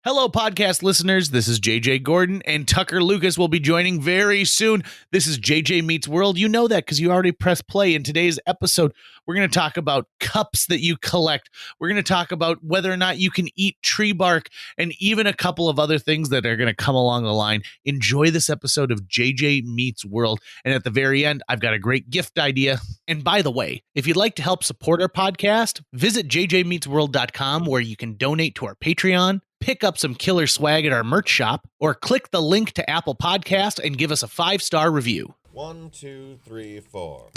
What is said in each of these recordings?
Hello, podcast listeners. This is JJ Gordon, and Tucker Lucas will be joining very soon. This is JJ Meets World. You know that because you already pressed play. In today's episode, we're going to talk about cups that you collect. We're going to talk about whether or not you can eat tree bark, and even a couple of other things that are going to come along the line. Enjoy this episode of JJ Meets World. And at the very end, I've got a great gift idea. And by the way, if you'd like to help support our podcast, visit jjmeetsworld.com where you can donate to our Patreon, pick up some killer swag at our merch shop, or click the link to Apple Podcast and give us a 5-star review. 1, 2, 3, 4.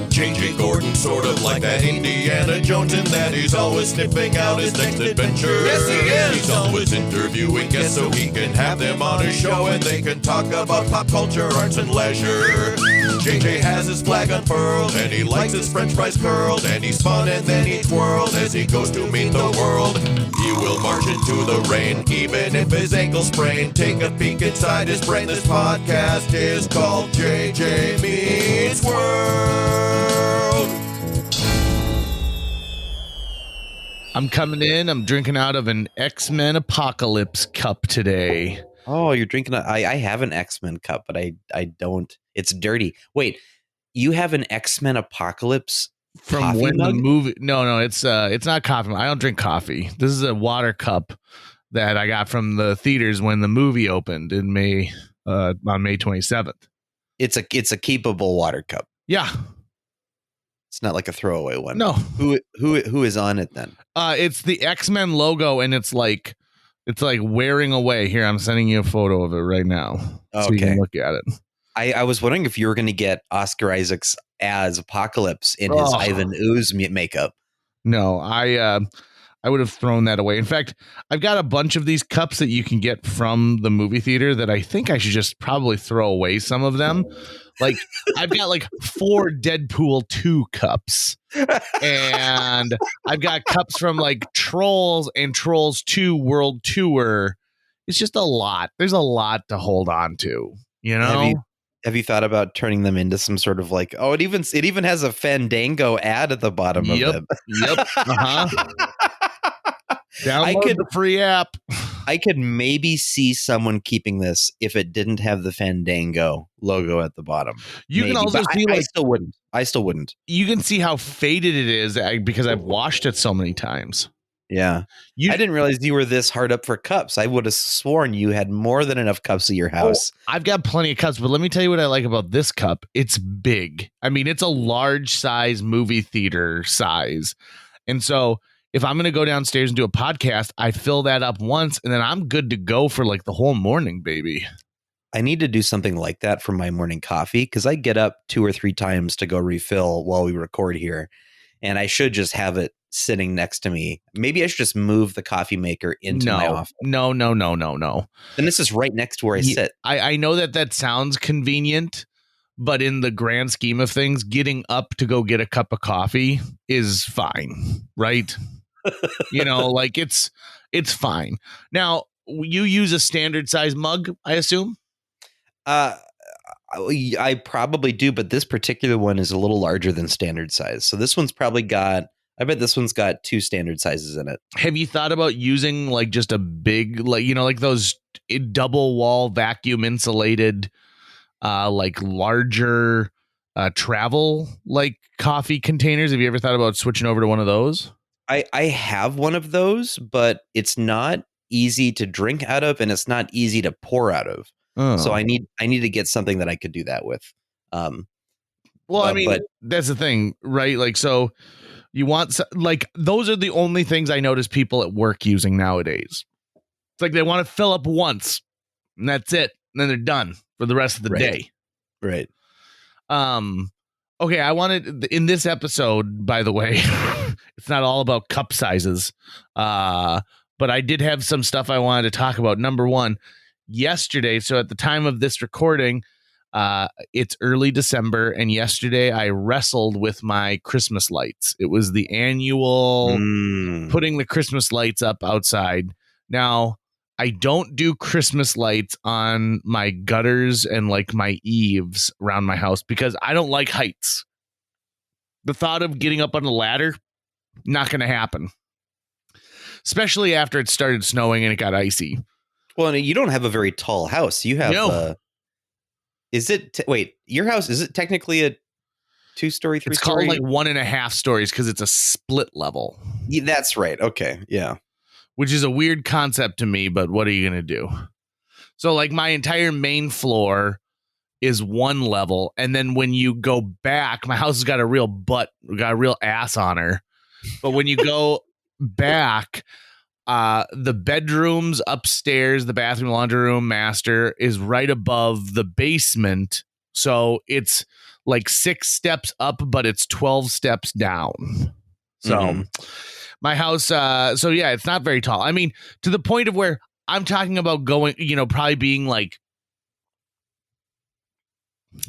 JJ Gordon, sort of like that Indiana Jones, in that he's always sniffing out his next adventure. Yes, he is. He's always interviewing guests so he can have them on his show and they can talk about pop culture, arts, and leisure. JJ has his flag unfurled and he likes his french fries curled, and he's fun and then he twirled as he goes to meet the world. He will march into the rain even if his ankle sprained. Take a peek inside his brain. This podcast is called JJ Meets World. I'm coming in. I'm drinking out of an X-Men Apocalypse cup today. Oh, you're drinking I have an X-Men cup, but I don't. It's dirty. Wait, you have an X-Men Apocalypse From when mug? The movie? No, it's not coffee. I don't drink coffee. This is a water cup that I got from the theaters when the movie opened in May, on May 27th. It's a keepable water cup. Yeah. It's not like a throwaway one. No. Who is on it then? It's the X-Men logo, and it's like wearing away. Here, I'm sending you a photo of it right now. So you can look at it. I was wondering if you were going to get Oscar Isaac's as Apocalypse in his Ivan Ooze makeup. No, I would have thrown that away. In fact, I've got a bunch of these cups that you can get from the movie theater that I think I should just probably throw away some of them. Like, I've got like 4 Deadpool 2 cups, and I've got cups from like Trolls and Trolls 2 World Tour. It's just a lot. There's a lot to hold on to, you know? Have you thought about turning them into some sort of like, it even has a Fandango ad at the bottom of them. Yep. Uh-huh. Download the free app. I could maybe see someone keeping this if it didn't have the Fandango logo at the bottom. You can also see I still wouldn't. You can see how faded it is because I've washed it so many times. Yeah. I didn't realize you were this hard up for cups. I would have sworn you had more than enough cups at your house. I've got plenty of cups, but let me tell you what I like about this cup. It's big. I mean, it's a large size movie theater size. And so if I'm going to go downstairs and do a podcast, I fill that up once and then I'm good to go for like the whole morning, baby. I need to do something like that for my morning coffee because I get up 2 or 3 times to go refill while we record here. And I should just have it sitting next to me. Maybe I should just move the coffee maker into my office. No. Then this is right next to where I sit. I know that sounds convenient, but in the grand scheme of things, getting up to go get a cup of coffee is fine, right? You know, like it's fine. Now, you use a standard size mug, I assume? I probably do, but this particular one is a little larger than standard size. So this one's probably I bet this one's got 2 standard sizes in it. Have you thought about using like just a big, like, you know, like those double wall vacuum insulated, like larger travel like coffee containers? Have you ever thought about switching over to one of those? I have one of those, but it's not easy to drink out of and it's not easy to pour out of. Oh. So I need to get something that I could do that with. That's the thing, right? Like, so you want, like, those are the only things I notice people at work using nowadays. It's like they want to fill up once and that's it. And then they're done for the rest of the day. Right. Okay. I wanted in this episode, by the way, it's not all about cup sizes. But I did have some stuff I wanted to talk about. Number one, yesterday. So at the time of this recording, it's early December, and yesterday I wrestled with my Christmas lights. It was the annual putting the Christmas lights up outside. Now, I don't do Christmas lights on my gutters and like my eaves around my house because I don't like heights. The thought of getting up on a ladder, not going to happen. especially after it started snowing and it got icy. Well, you don't have a very tall house. You have is it wait, your house, is it technically a 2-story, 3-story? It's called like 1.5 stories because it's a split level. Yeah, that's right. Okay. Yeah. Which is a weird concept to me, but what are you going to do? So like my entire main floor is one level. And then when you go back, my house has got a real ass on her. But when you go back, the bedrooms upstairs, the bathroom, laundry room, master is right above the basement. So it's like 6 steps up, but it's 12 steps down. So my house, it's not very tall. I mean, to the point of where I'm talking about going, probably being like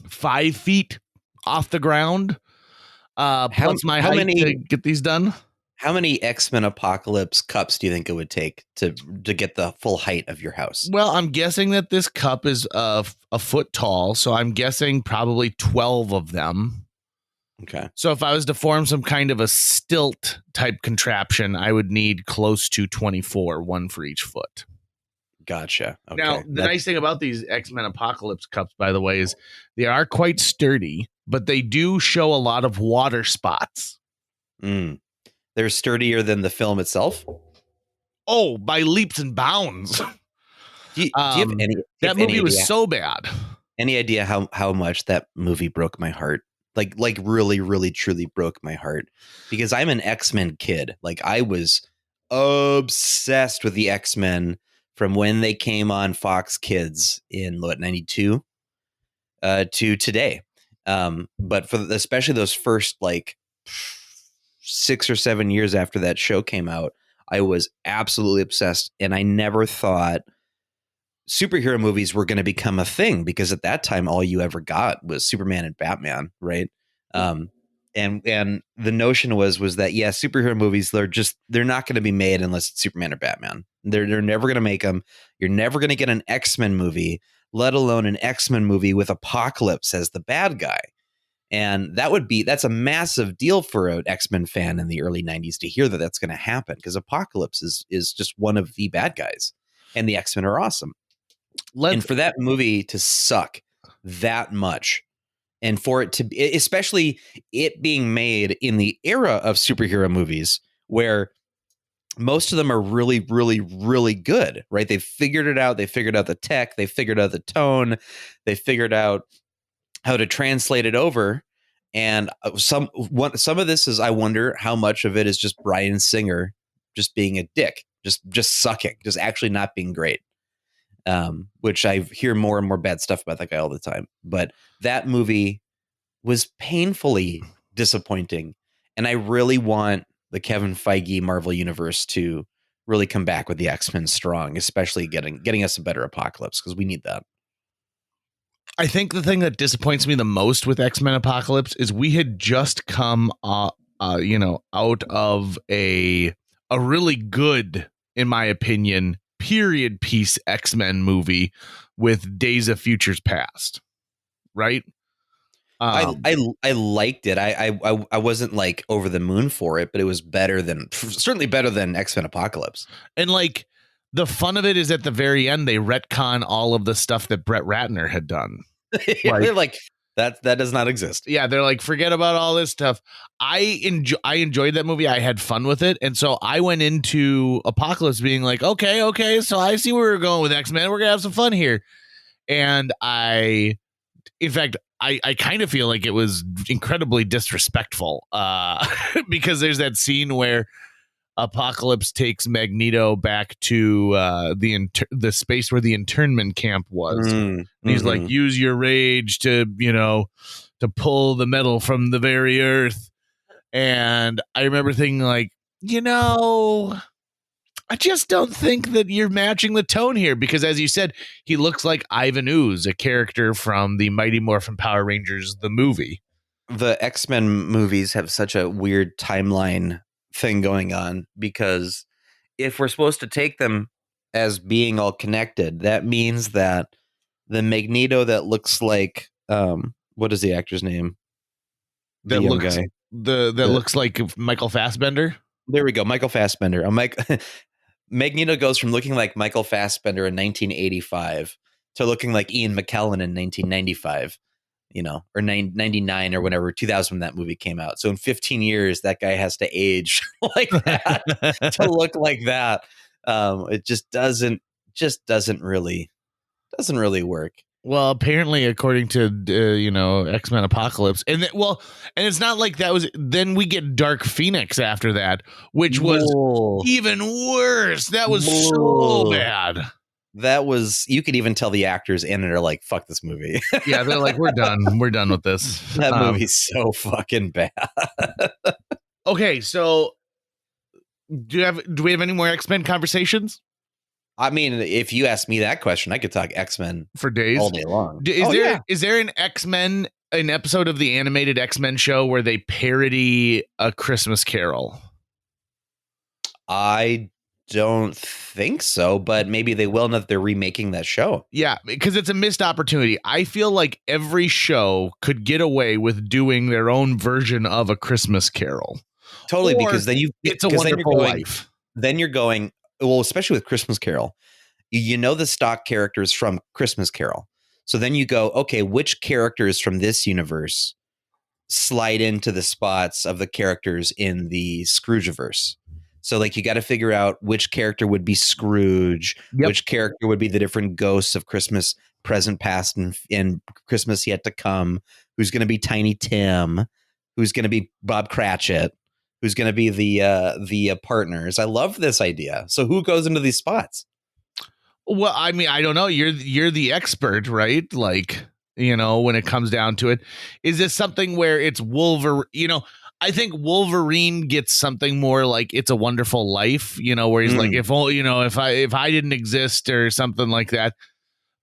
5 feet off the ground. Plus my height to get these done. How many X-Men Apocalypse cups do you think it would take to get the full height of your house? Well, I'm guessing that this cup is a foot tall, so I'm guessing probably 12 of them. Okay. So if I was to form some kind of a stilt type contraption, I would need close to 24, one for each foot. Gotcha. Okay. Now, the nice thing about these X-Men Apocalypse cups, by the way, is they are quite sturdy, but they do show a lot of water spots. They're sturdier than the film itself? Oh, by leaps and bounds. Do you have any? That movie was so bad. Any idea how much that movie broke my heart? Like really, really, truly broke my heart. Because I'm an X-Men kid. Like I was obsessed with the X-Men from when they came on Fox Kids in 92 to today. But for especially those first like 6 or 7 years after that show came out, I was absolutely obsessed. And I never thought superhero movies were going to become a thing, because at that time, all you ever got was Superman and Batman. Right. And the notion was that, yeah, superhero movies, they're not going to be made unless it's Superman or Batman. They're never going to make them. You're never going to get an X-Men movie, let alone an X-Men movie with Apocalypse as the bad guy. And that's a massive deal for an X-Men fan in the early 90s to hear that that's going to happen, because Apocalypse is just one of the bad guys and the X-Men are awesome. And for that movie to suck that much, and for it to be, especially it being made in the era of superhero movies where most of them are really, really, really good, right? They figured it out. They figured out the tech. They figured out the tone. They figured out how to translate it over. And some of this is, I wonder how much of it is just Bryan Singer just being a dick, just sucking, just actually not being great. Which I hear more and more bad stuff about that guy all the time. But that movie was painfully disappointing. And I really want the Kevin Feige Marvel Universe to really come back with the X-Men strong, especially getting us a better Apocalypse, because we need that. I think the thing that disappoints me the most with X-Men Apocalypse is we had just come out of a really good, in my opinion, period piece X-Men movie with Days of Futures Past, right? I liked it. I wasn't like over the moon for it, but it was certainly better than X-Men Apocalypse. And like the fun of it is at the very end, they retcon all of the stuff that Brett Ratner had done. They're like, that does not exist. Yeah, they're like, forget about all this stuff. I enjoyed that movie. I had fun with it. And so I went into Apocalypse being like, okay, so I see where we're going with X-Men. We're going to have some fun here. And in fact, I kind of feel like it was incredibly disrespectful because there's that scene where Apocalypse takes Magneto back to the space where the internment camp was. And he's like, use your rage to pull the metal from the very earth. And I remember thinking like, I just don't think that you're matching the tone here, because as you said, he looks like Ivan Ooze, a character from the Mighty Morphin Power Rangers, the movie. The X-Men movies have such a weird timeline thing going on, because if we're supposed to take them as being all connected, that means that the Magneto that looks like what is the actor's name? That looks like Michael Fassbender. There we go. Michael Fassbender. Magneto goes from looking like Michael Fassbender in 1985 to looking like Ian McKellen in 1995, or 99 or whenever 2000 when that movie came out. So in 15 years, that guy has to age like that to look like that. It just doesn't really work. Well, apparently, according to X-Men Apocalypse, and it's not like that was. Then we get Dark Phoenix after that, which was even worse. That was so bad. That was, you could even tell the actors in it are like, "Fuck this movie." Yeah, they're like, "We're done. We're done with this." That movie's so fucking bad. Okay, so do we have any more X-Men conversations? I mean, if you ask me that question, I could talk X-Men for days, all day long. Is there an episode of the animated X-Men show where they parody A Christmas Carol? I don't think so, but maybe they will now that they're remaking that show. Yeah, because it's a missed opportunity. I feel like every show could get away with doing their own version of A Christmas Carol. Totally, because then It's a Wonderful Life. Then you're going, well, especially with Christmas Carol, the stock characters from Christmas Carol. So then you go, okay, which characters from this universe slide into the spots of the characters in the Scroogeverse? So like you got to figure out which character would be Scrooge, which character would be the different ghosts of Christmas present, past, and Christmas yet to come. Who's going to be Tiny Tim? Who's going to be Bob Cratchit? Who's going to be the partners? I love this idea. So who goes into these spots? Well, I mean, I don't know. You're the expert, right? Like, when it comes down to it, is this something where it's Wolverine? I think Wolverine gets something more like It's a Wonderful Life, where he's like, if I didn't exist or something like that.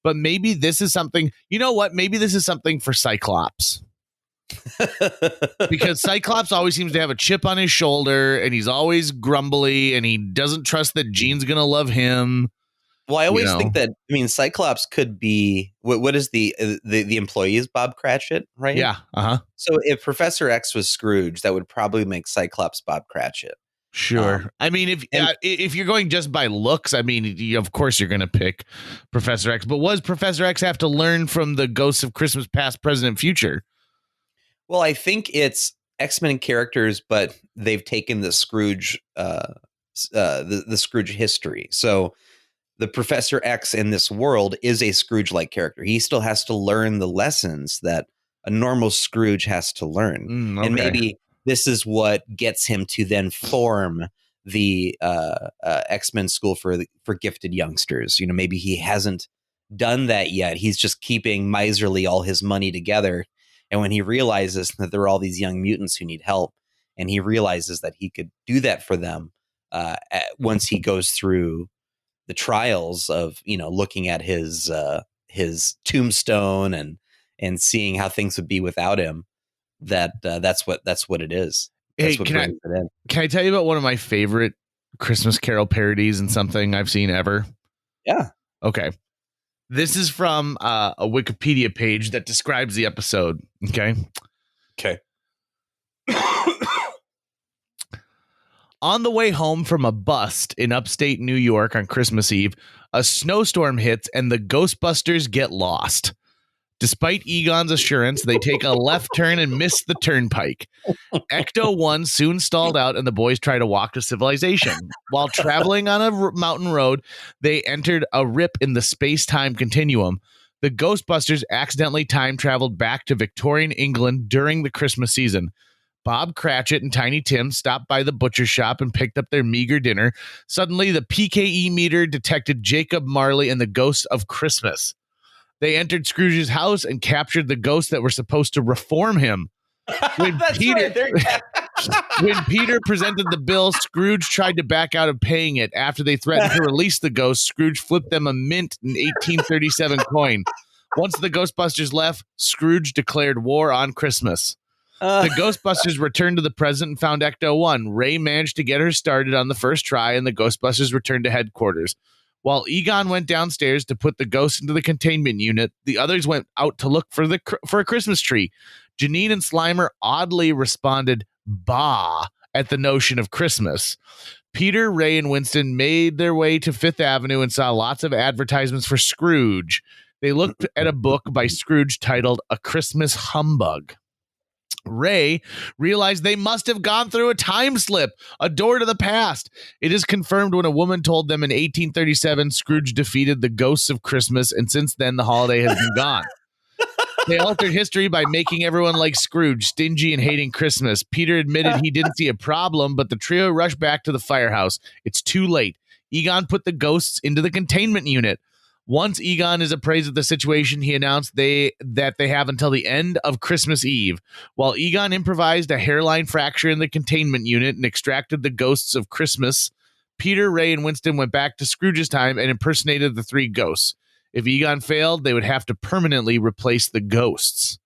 But maybe this is something. You know what? Maybe this is something for Cyclops. Because Cyclops always seems to have a chip on his shoulder, and he's always grumbly, and he doesn't trust that Jean's gonna love him. Well, I always think that, Cyclops could be what is the employee is Bob Cratchit, right? Yeah. So if Professor X was Scrooge, that would probably make Cyclops Bob Cratchit. Sure. I mean, if you're going just by looks, I mean, of course you're going to pick Professor X. But was Professor X have to learn from the ghosts of Christmas past, present, and future? Well, I think it's X-Men characters, but they've taken the Scrooge, the Scrooge history. So the Professor X in this world is a Scrooge-like character. He still has to learn the lessons that a normal Scrooge has to learn. Okay. And maybe this is what gets him to then form the X-Men School for Gifted Youngsters. Maybe he hasn't done that yet. He's just keeping miserly all his money together. And when he realizes that there are all these young mutants who need help, and he realizes that he could do that for them once he goes through the trials of, looking at his tombstone and seeing how things would be without him, that's what it is. Hey, can I tell you about one of my favorite Christmas Carol parodies and something I've seen ever? Yeah. Okay. This is from a Wikipedia page that describes the episode. Okay. On the way home from a bust in upstate New York on Christmas Eve, a snowstorm hits and the Ghostbusters get lost. Despite Egon's assurance, they take a left turn and miss the turnpike. Ecto-1 soon stalled out, and the boys try to walk to civilization. While traveling on a mountain road, they entered a rip in the space-time continuum. The Ghostbusters accidentally time-traveled back to Victorian England during the Christmas season. Bob Cratchit and Tiny Tim stopped by the butcher shop and picked up their meager dinner. Suddenly, the PKE meter detected Jacob Marley and the ghost of Christmas. They entered Scrooge's house and captured the ghosts that were supposed to reform him. When Peter presented the bill, Scrooge tried to back out of paying it. After they threatened to release the ghosts, Scrooge flipped them a mint in 1837 coin. Once the Ghostbusters left, Scrooge declared war on Christmas. The Ghostbusters returned to the present and found Ecto-1. Ray managed to get her started on the first try, and the Ghostbusters returned to headquarters. While Egon went downstairs to put the ghosts into the containment unit, the others went out to look for a Christmas tree. Janine and Slimer oddly responded, "Bah," at the notion of Christmas. Peter, Ray, and Winston made their way to Fifth Avenue and saw lots of advertisements for Scrooge. They looked at a book by Scrooge titled A Christmas Humbug. Ray realized they must have gone through a time slip, a door to the past. It is confirmed when a woman told them in 1837 Scrooge defeated the ghosts of Christmas, and since then the holiday has been gone. They altered history by making everyone like Scrooge, stingy and hating Christmas. Peter admitted he didn't see a problem, but the trio rushed back to the firehouse. It's too late. Egon put the ghosts into the containment unit. Once Egon is appraised of the situation, he announced that they have until the end of Christmas Eve. While Egon improvised a hairline fracture in the containment unit and extracted the ghosts of Christmas, Peter, Ray, and Winston went back to Scrooge's time and impersonated the three ghosts. If Egon failed, they would have to permanently replace the ghosts.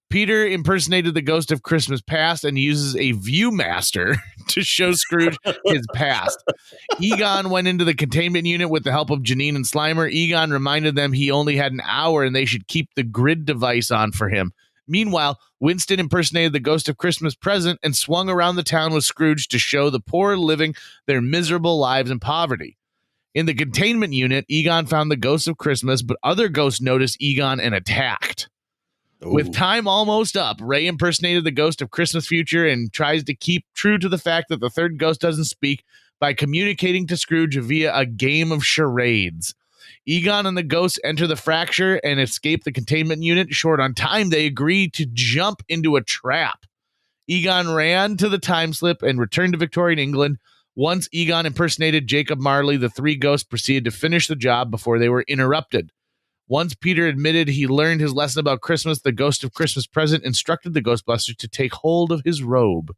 Peter impersonated the ghost of Christmas past and uses a Viewmaster to show Scrooge his past. Egon went into the containment unit with the help of Janine and Slimer. Egon reminded them he only had an hour and they should keep the grid device on for him. Meanwhile, Winston impersonated the ghost of Christmas present and swung around the town with Scrooge to show the poor living their miserable lives in poverty. In the containment unit, Egon found the ghost of Christmas, but other ghosts noticed Egon and attacked. Ooh. With time almost up, Ray impersonated the ghost of Christmas future and tries to keep true to the fact that the third ghost doesn't speak by communicating to Scrooge via a game of charades. Egon and the ghosts enter the fracture and escape the containment unit. Short on time, they agree to jump into a trap. Egon ran to the time slip and returned to Victorian England. Once Egon impersonated Jacob Marley, the three ghosts proceeded to finish the job before they were interrupted. Once Peter admitted he learned his lesson about Christmas, the ghost of Christmas present instructed the Ghostbusters to take hold of his robe.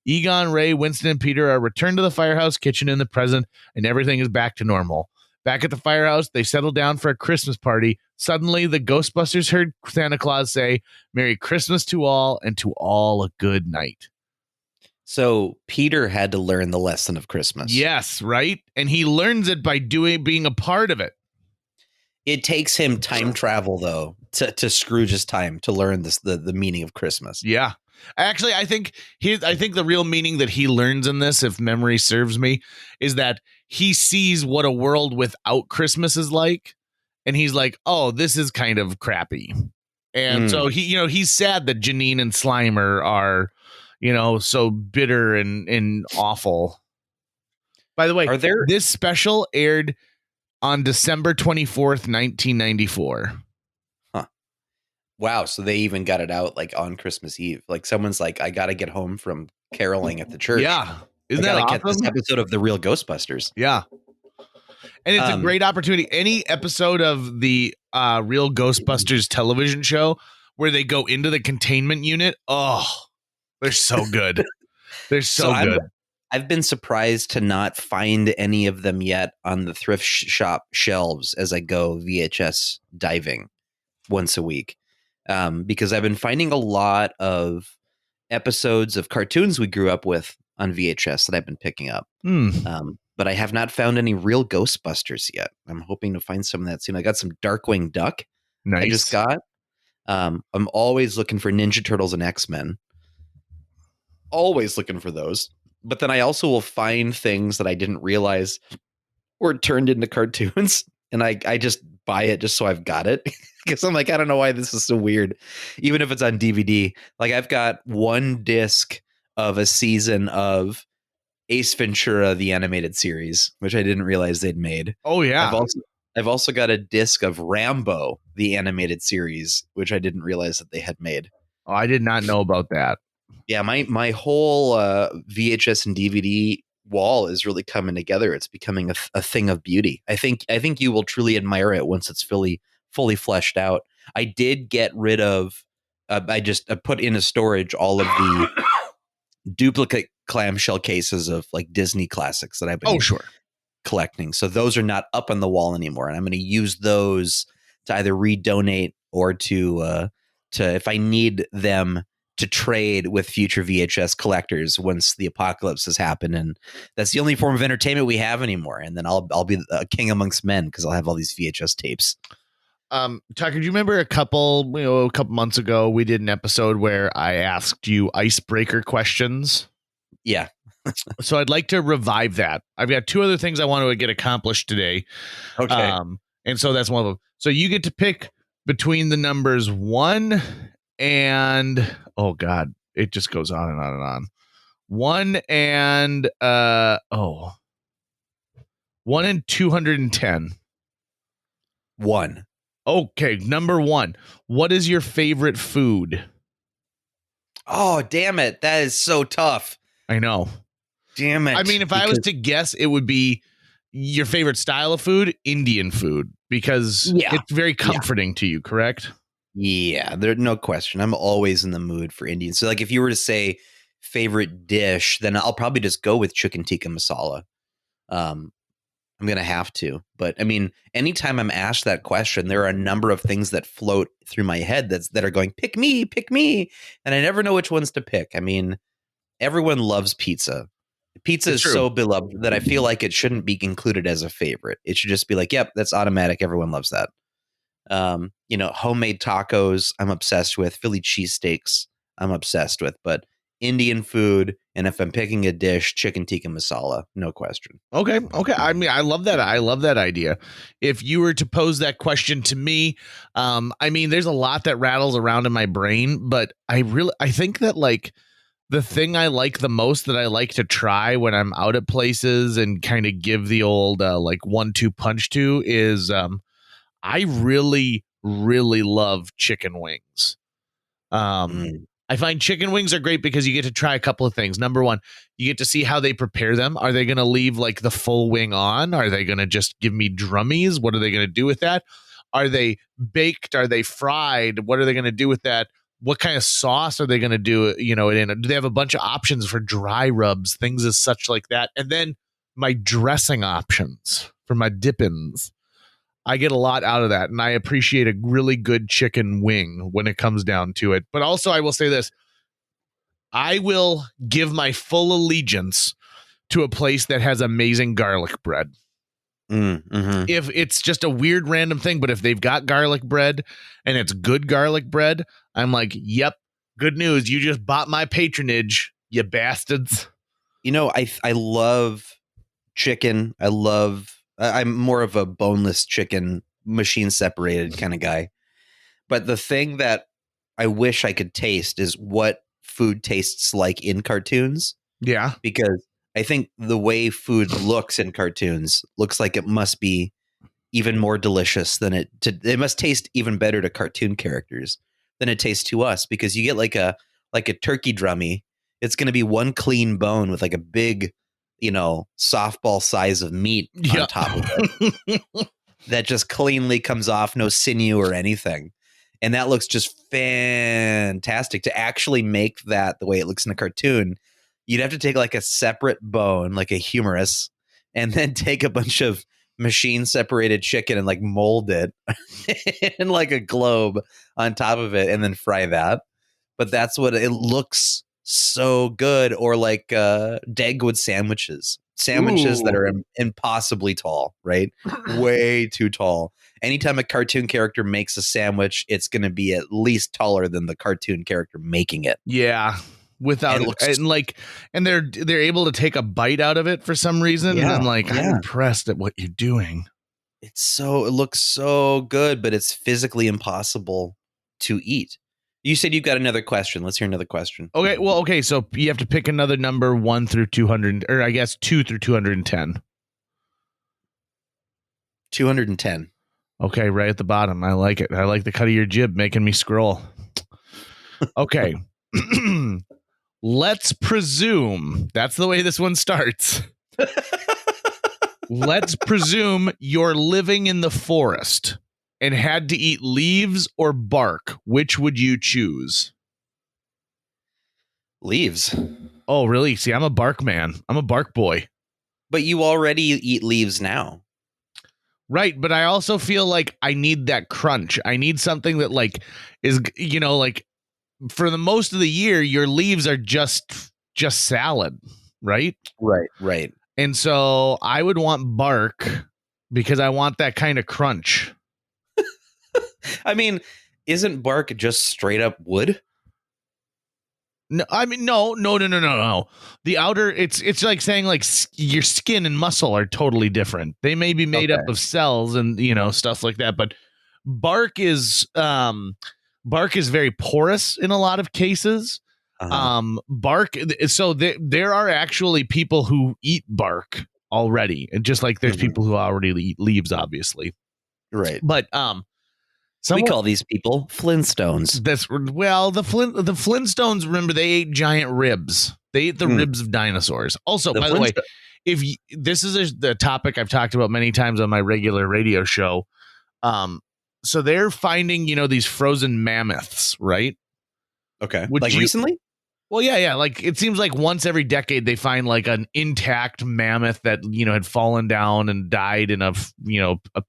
Egon, Ray, Winston, and Peter are returned to the firehouse kitchen in the present, and everything is back to normal. Back at the firehouse, they settle down for a Christmas party. Suddenly, the Ghostbusters heard Santa Claus say, "Merry Christmas to all, and to all a good night." So Peter had to learn the lesson of Christmas. Yes, right? And he learns it by being a part of it. It takes him time travel, though, to Scrooge's time to learn the meaning of Christmas. Yeah. Actually, I think the real meaning that he learns in this, if memory serves me, is that he sees what a world without Christmas is like. And he's like, oh, this is kind of crappy. And so he's sad that Janine and Slimer are, so bitter and awful. By the way, this special aired on December 24th, 1994. Huh. Wow. So they even got it out like on Christmas Eve. Like someone's like, I got to get home from caroling at the church. Yeah. Isn't that awesome? Get this episode of The Real Ghostbusters. Yeah. And it's a great opportunity. Any episode of the Real Ghostbusters television show where they go into the containment unit. Oh, they're so good. They're so good. I've been surprised to not find any of them yet on the thrift shop shelves as I go VHS diving once a week. Because I've been finding a lot of episodes of cartoons we grew up with on VHS that I've been picking up. But I have not found any Real Ghostbusters yet. I'm hoping to find some of that soon. I got some Darkwing Duck. Nice. I just got. I'm always looking for Ninja Turtles and X-Men. Always looking for those. But then I also will find things that I didn't realize were turned into cartoons. And I just buy it just so I've got it. Because I'm like, I don't know why this is so weird. Even if it's on DVD. Like I've got one disc of a season of Ace Ventura, the animated series, which I didn't realize they'd made. Oh, yeah. I've also got a disc of Rambo, the animated series, which I didn't realize that they had made. Oh, I did not know about that. Yeah, my whole VHS and DVD wall is really coming together. It's becoming a thing of beauty. I think you will truly admire it once it's fully fleshed out. I did get rid of. I put in a storage all of the duplicate clamshell cases of like Disney classics that I've been collecting. So those are not up on the wall anymore, and I'm going to use those to either redonate or to if I need them to trade with future VHS collectors once the apocalypse has happened, and that's the only form of entertainment we have anymore. And then I'll be a king amongst men because I'll have all these VHS tapes. Tucker, do you remember a couple months ago we did an episode where I asked you icebreaker questions? Yeah. So I'd like to revive that. I've got 2 other things I want to get accomplished today. Okay. And so that's one of them. So you get to pick between the numbers 1 and, oh God, it just goes on and on and on. 1 and 1 and 210. 1. Okay, number 1. What is your favorite food? Oh, damn it. That is so tough. I know. Damn it. I mean, if I was to guess, it would be your favorite style of food, Indian food, because it's very comforting to you, correct? Yeah, there's no question. I'm always in the mood for Indian. So like if you were to say favorite dish, then I'll probably just go with chicken tikka masala. I'm going to have to. But I mean, anytime I'm asked that question, there are a number of things that float through my head that are going, pick me. And I never know which ones to pick. I mean, everyone loves pizza. Pizza is so beloved that I feel like it shouldn't be included as a favorite. It should just be like, yep, that's automatic. Everyone loves that. Homemade tacos, I'm obsessed with. Philly cheesesteaks, I'm obsessed with. But Indian food, and if I'm picking a dish, chicken tikka masala, no question. Okay. I mean, I love that. I love that idea. If you were to pose that question to me, I mean, there's a lot that rattles around in my brain, but I think that like the thing I like the most that I like to try when I'm out at places and kind of give the old like 1-2 punch to is I really, really love chicken wings. I find chicken wings are great because you get to try a couple of things. Number 1, you get to see how they prepare them. Are they going to leave like the full wing on? Are they going to just give me drummies? What are they going to do with that? Are they baked? Are they fried? What are they going to do with that? What kind of sauce are they going to do, it in? Do they have a bunch of options for dry rubs, things as such like that? And then my dressing options for my dip-ins. I get a lot out of that, and I appreciate a really good chicken wing when it comes down to it. But also, I will say this. I will give my full allegiance to a place that has amazing garlic bread. Mm-hmm. If it's just a weird random thing, but if they've got garlic bread and it's good garlic bread, I'm like, yep, good news. You just bought my patronage, you bastards. I love chicken. I'm more of a boneless chicken, machine separated kind of guy. But the thing that I wish I could taste is what food tastes like in cartoons. Yeah. Because I think the way food looks in cartoons looks like it must be even more delicious than it must taste even better to cartoon characters than it tastes to us, because you get like a turkey drummy. It's going to be one clean bone with like a big, softball size of meat on top of it that just cleanly comes off, no sinew or anything. And that looks just fantastic. To actually make that the way it looks in a cartoon, you'd have to take like a separate bone, like a humerus, and then take a bunch of machine separated chicken and like mold it in like a globe on top of it and then fry that. But that's what it looks so good. Or like Dagwood sandwiches that are impossibly tall, right? Way too tall. Anytime a cartoon character makes a sandwich, it's going to be at least taller than the cartoon character making it. Yeah. Without it, and they're able to take a bite out of it for some reason. Yeah, and I'm like, I'm impressed at what you're doing. It looks so good, but it's physically impossible to eat. You said you've got another question. Let's hear another question. Okay. So you have to pick another number 1 through 200, or I guess 2 through 210. 210. Okay, right at the bottom. I like it. I like the cut of your jib making me scroll. Okay. Let's presume that's the way this one starts. Let's presume you're living in the forest and had to eat leaves or bark. Which would you choose? Leaves. Oh, really? See, I'm a bark man. I'm a bark boy. But you already eat leaves now. Right, but I also feel like I need that crunch. I need something that like is, like for the most of the year, your leaves are just salad, right? Right. And so I would want bark because I want that kind of crunch. I mean, isn't bark just straight up wood? No, I mean, no. The outer, it's like saying like your skin and muscle are totally different. They may be made up of cells and stuff like that, but bark is very porous in a lot of cases. Bark. So there are actually people who eat bark already, and just like there's people who already eat leaves, obviously. Right. But we call these people Flintstones. The Flintstones. Remember, they ate giant ribs. They ate the ribs of dinosaurs. Also, by the way, this is the topic I've talked about many times on my regular radio show. So they're finding these frozen mammoths, right? Okay. Recently? Well, yeah. Like it seems like once every decade they find like an intact mammoth that had fallen down and died in a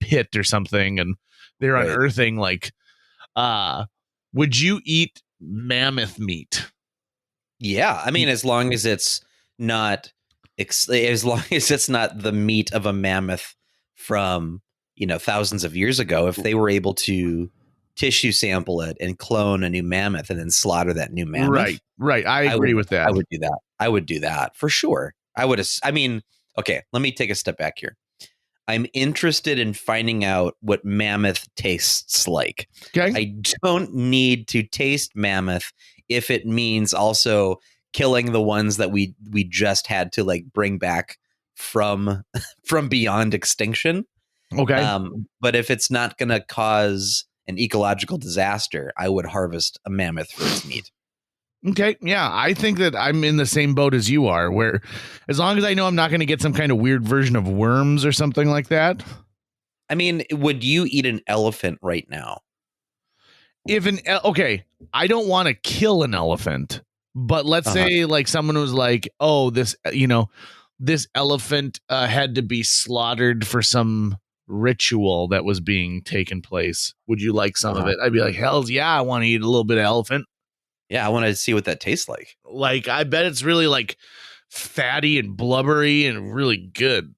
pit or something, and they're unearthing like, would you eat mammoth meat? Yeah, I mean, as long as it's not the meat of a mammoth from thousands of years ago. If they were able to tissue sample it and clone a new mammoth and then slaughter that new mammoth, right. I agree with that. I would do that. I would do that for sure. Okay, let me take a step back here. I'm interested in finding out what mammoth tastes like. Okay. I don't need to taste mammoth if it means also killing the ones that we just had to like bring back from beyond extinction. Okay. But if it's not going to cause an ecological disaster, I would harvest a mammoth for its meat. Okay. Yeah, I think that I'm in the same boat as you are, where as long as I know I'm not going to get some kind of weird version of worms or something like that. I mean, would you eat an elephant right now? Okay, I don't want to kill an elephant, but let's say like someone was like, oh, this elephant had to be slaughtered for some ritual that was being taken place. Would you like some of it? I'd be like, hells yeah, I want to eat a little bit of elephant. Yeah, I want to see what that tastes like. Like, I bet it's really like fatty and blubbery and really good.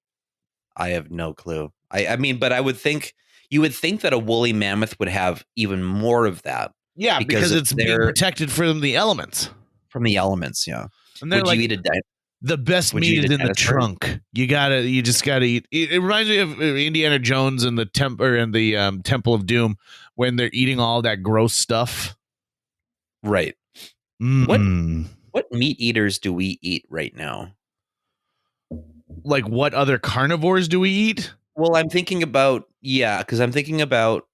I have no clue. I mean, but you would think that a woolly mammoth would have even more of that. Yeah, because it's being protected from the elements. From the elements, yeah. And would you eat the best meat is in the trunk. You just gotta eat. It reminds me of Indiana Jones and the Temple of Doom when they're eating all that gross stuff. Right. Mm. What meat eaters do we eat right now? Like what other carnivores do we eat? Well, I'm thinking about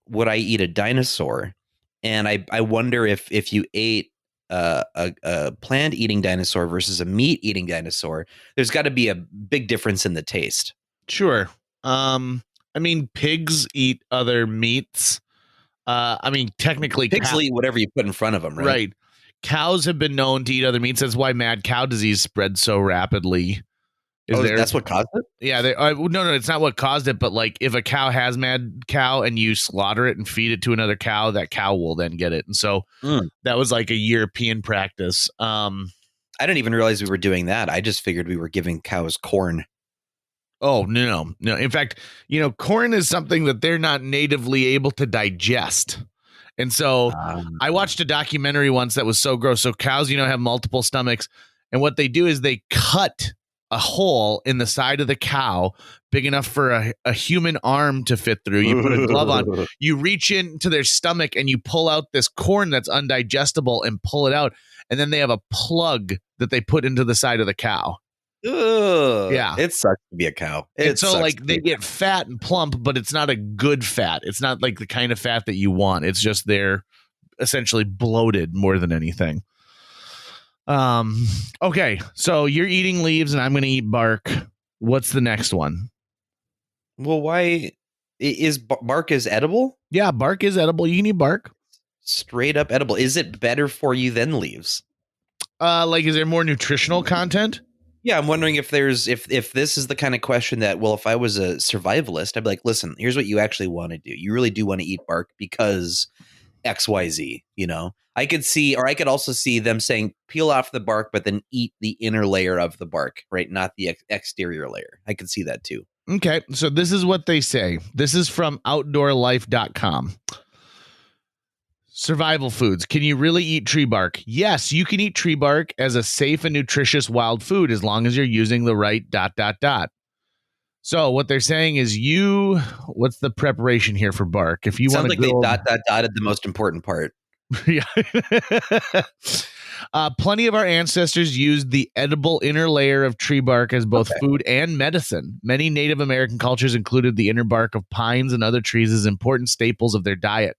would I eat a dinosaur? And I wonder if you ate a plant eating dinosaur versus a meat eating dinosaur, there's got to be a big difference in the taste. Sure. I mean, pigs eat other meats. I mean, technically, pigs eat whatever you put in front of them, right? Right. Cows have been known to eat other meats. That's why mad cow disease spread so rapidly. That's what caused it? Yeah. No, it's not what caused it. But like, if a cow has mad cow and you slaughter it and feed it to another cow, that cow will then get it. And so that was like a European practice. I didn't even realize we were doing that. I just figured we were giving cows corn. Oh, no. In fact, corn is something that they're not natively able to digest. And so I watched a documentary once that was so gross. So cows, have multiple stomachs. And what they do is they cut a hole in the side of the cow big enough for a human arm to fit through. You put a glove on, you reach into their stomach and you pull out this corn that's undigestible and pull it out. And then they have a plug that they put into the side of the cow. Ugh, yeah, it sucks to be a cow. And so like they get fat and plump, but it's not a good fat. It's not like the kind of fat that you want. It's just they're essentially bloated more than anything. Okay, so you're eating leaves and I'm going to eat bark. What's the next one? Well, why is bark is edible? Yeah, bark is edible. You can eat bark. Straight up edible. Is it better for you than leaves? Like, is there more nutritional content? Yeah, I'm wondering if this is the kind of question that, well, if I was a survivalist, I'd be like, listen, here's what you actually want to do. You really do want to eat bark because XYZ, I could also see them saying peel off the bark, but then eat the inner layer of the bark, right? Not the exterior layer. I could see that too. Okay. So this is what they say. This is from outdoorlife.com. Survival foods. Can you really eat tree bark? Yes, you can eat tree bark as a safe and nutritious wild food as long as you're using the right ... So what they're saying is what's the preparation here for bark? If you want to they dotted the most important part. Yeah. Plenty of our ancestors used the edible inner layer of tree bark as both food and medicine. Many Native American cultures included the inner bark of pines and other trees as important staples of their diet.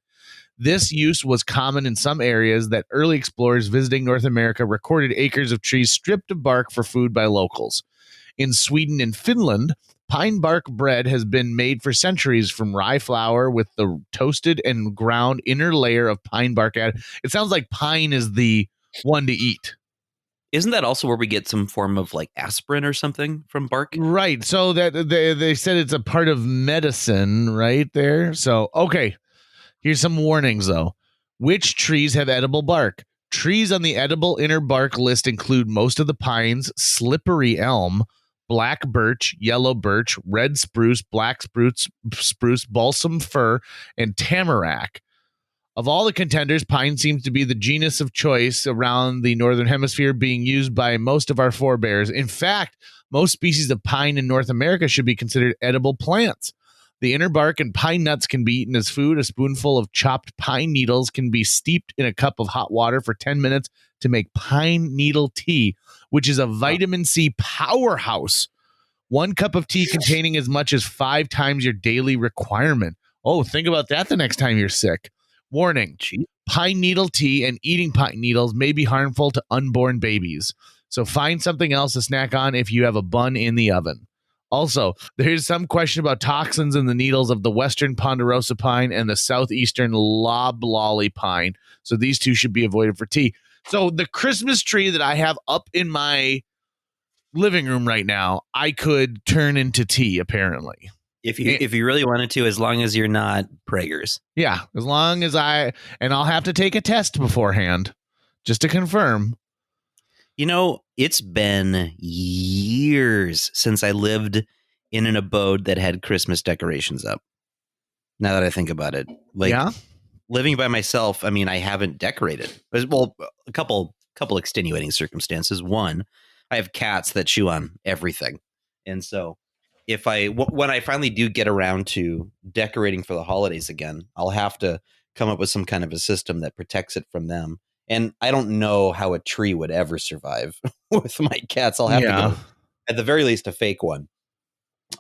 This use was common in some areas that early explorers visiting North America recorded acres of trees stripped of bark for food by locals. In Sweden and Finland, pine bark bread has been made for centuries from rye flour with the toasted and ground inner layer of pine bark added. It sounds like pine is the one to eat. Isn't that also where we get some form of like aspirin or something from bark? Right. So that they said it's a part of medicine right there. So, okay. Here's some warnings, though. Which trees have edible bark? Trees on the edible inner bark list include most of the pines, slippery elm, black birch, yellow birch, red spruce, black spruce, balsam fir, and tamarack. Of all the contenders, pine seems to be the genus of choice around the northern hemisphere, being used by most of our forebears. In fact, most species of pine in North America should be considered edible plants. The inner bark and pine nuts can be eaten as food. A spoonful of chopped pine needles can be steeped in a cup of hot water for 10 minutes to make pine needle tea, which is a vitamin C powerhouse. 1 cup of tea containing as much as 5 times your daily requirement. Oh, think about that the next time you're sick. Warning, pine needle tea and eating pine needles may be harmful to unborn babies. So find something else to snack on if you have a bun in the oven. Also, there's some question about toxins in the needles of the western ponderosa pine and the southeastern loblolly pine. So these two should be avoided for tea. So the Christmas tree that I have up in my living room right now, I could turn into tea, apparently. If you really wanted to, as long as you're not preggers. Yeah, as long as and I'll have to take a test beforehand just to confirm. You know, it's been years since I lived in an abode that had Christmas decorations up. Now that I think about it, living by myself, I mean, I haven't decorated. Well, a couple extenuating circumstances. One, I have cats that chew on everything, and so when I finally do get around to decorating for the holidays again, I'll have to come up with some kind of a system that protects it from them. And I don't know how a tree would ever survive with my cats. I'll have to go, at the very least, a fake one.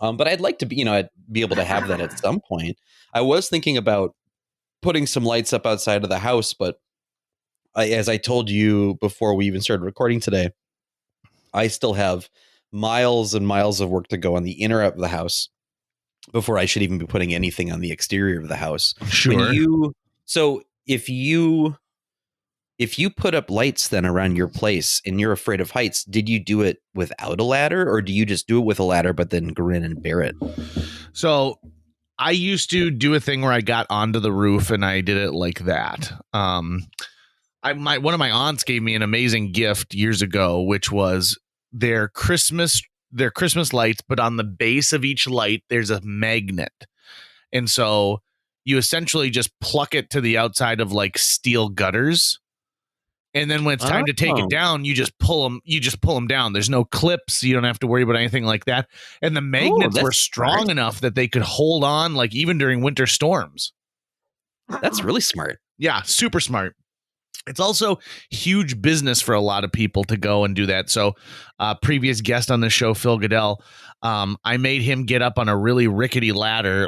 But I'd like to be able to have that at some point. I was thinking about putting some lights up outside of the house, but as I told you before we even started recording today, I still have miles and miles of work to go on the inner of the house before I should even be putting anything on the exterior of the house. Sure. If you put up lights then around your place and you're afraid of heights, did you do it without a ladder, or do you just do it with a ladder but then grin and bear it? So I used to do a thing where I got onto the roof and I did it like that. One of my aunts gave me an amazing gift years ago, which was their Christmas lights, but on the base of each light there's a magnet. And so you essentially just pluck it to the outside of like steel gutters. And then when it's time to take it down, you just pull them down. There's no clips. You don't have to worry about anything like that. And the magnets were strong enough that they could hold on, like even during winter storms. That's really smart. Yeah, super smart. It's also huge business for a lot of people to go and do that. So previous guest on the show, Phil Goodell, I made him get up on a really rickety ladder,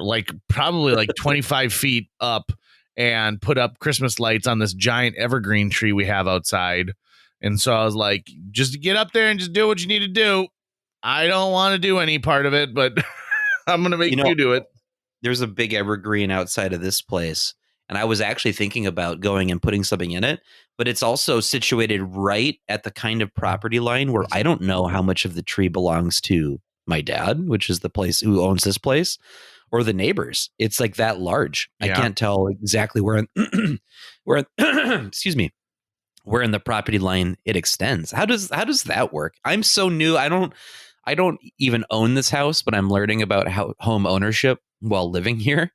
probably 25 feet up, and put up Christmas lights on this giant evergreen tree we have outside. And so I was like, just get up there and just do what you need to do. I don't want to do any part of it, but I'm going to make you do it. There's a big evergreen outside of this place, and I was actually thinking about going and putting something in it, but it's also situated right at the kind of property line where I don't know how much of the tree belongs to my dad, which is the place who owns this place, or the neighbors. It's like that large. Yeah. I can't tell exactly where excuse me, where in the property line it extends. How does that work? I'm so new. I don't even own this house, but I'm learning about home ownership while living here.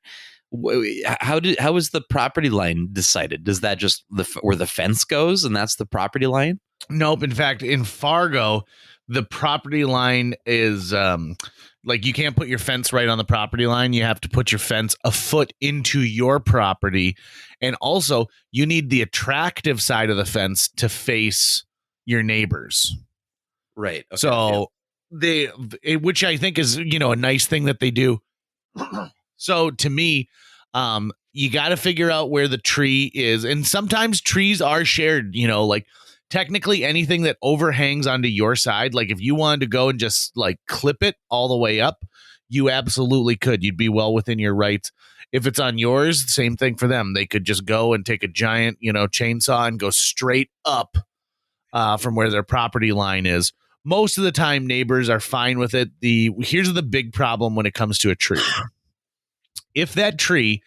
How was the property line decided? Does that just where the fence goes and that's the property line? Nope. In fact, in Fargo, the property line is like you can't put your fence right on the property line. You have to put your fence a foot into your property. And also, you need the attractive side of the fence to face your neighbors. Right. Okay, so which I think is, a nice thing that they do. So to me, you got to figure out where the tree is. And sometimes trees are shared, like technically anything that overhangs onto your side. Like if you wanted to go and just like clip it all the way up, you absolutely could. You'd be well within your rights. If it's on yours, same thing for them. They could just go and take a giant, chainsaw and go straight up from where their property line is. Most of the time, neighbors are fine with it. Here's the big problem when it comes to a tree. If that tree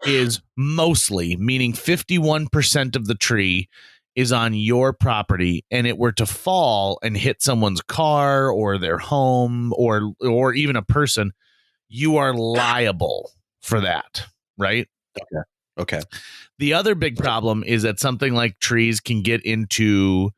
is mostly, meaning 51% of the tree is on your property, and it were to fall and hit someone's car or their home or even a person, you are liable for that, right? Okay. The other big problem is that something like trees can get into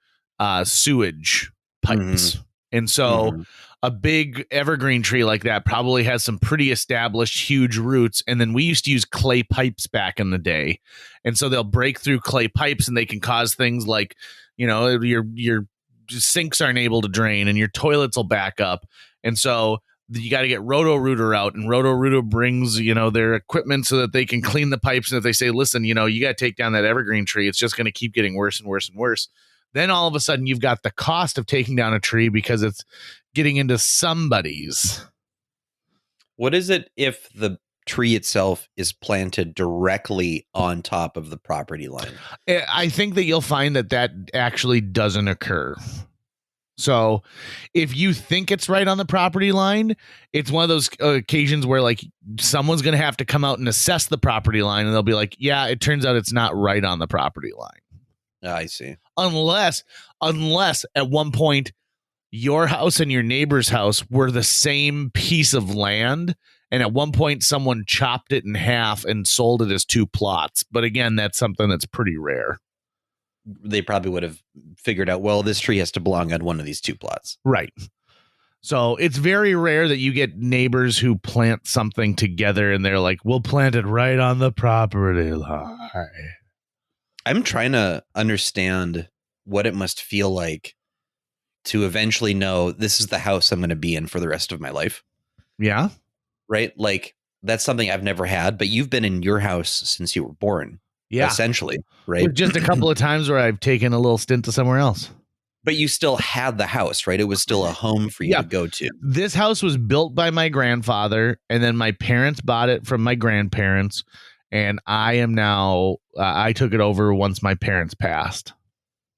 sewage pipes. Mm-hmm. And so a big evergreen tree like that probably has some pretty established huge roots. And then we used to use clay pipes back in the day. And so they'll break through clay pipes and they can cause things like, your sinks aren't able to drain and your toilets will back up. And so you got to get Roto-Rooter out, and Roto-Rooter brings, their equipment so that they can clean the pipes. And if they say, listen, you got to take down that evergreen tree, it's just going to keep getting worse and worse and worse. Then all of a sudden you've got the cost of taking down a tree because it's getting into somebody's. What is it if the tree itself is planted directly on top of the property line? I think that you'll find that actually doesn't occur. So if you think it's right on the property line, it's one of those occasions where like someone's going to have to come out and assess the property line, and they'll be like, yeah, it turns out it's not right on the property line. I see. Unless at one point your house and your neighbor's house were the same piece of land, and at one point someone chopped it in half and sold it as two plots. But again, that's something that's pretty rare. They probably would have figured out, well, this tree has to belong on one of these two plots. Right. So it's very rare that you get neighbors who plant something together and they're like, we'll plant it right on the property line. I'm trying to understand what it must feel like to eventually know this is the house I'm going to be in for the rest of my life. Yeah. Right? Like, that's something I've never had, but you've been in your house since you were born. Yeah. Essentially, right? With just a couple of times where I've taken a little stint to somewhere else. But you still had the house, right? It was still a home for you to go to. This house was built by my grandfather, and then my parents bought it from my grandparents. And I am now, I took it over once my parents passed.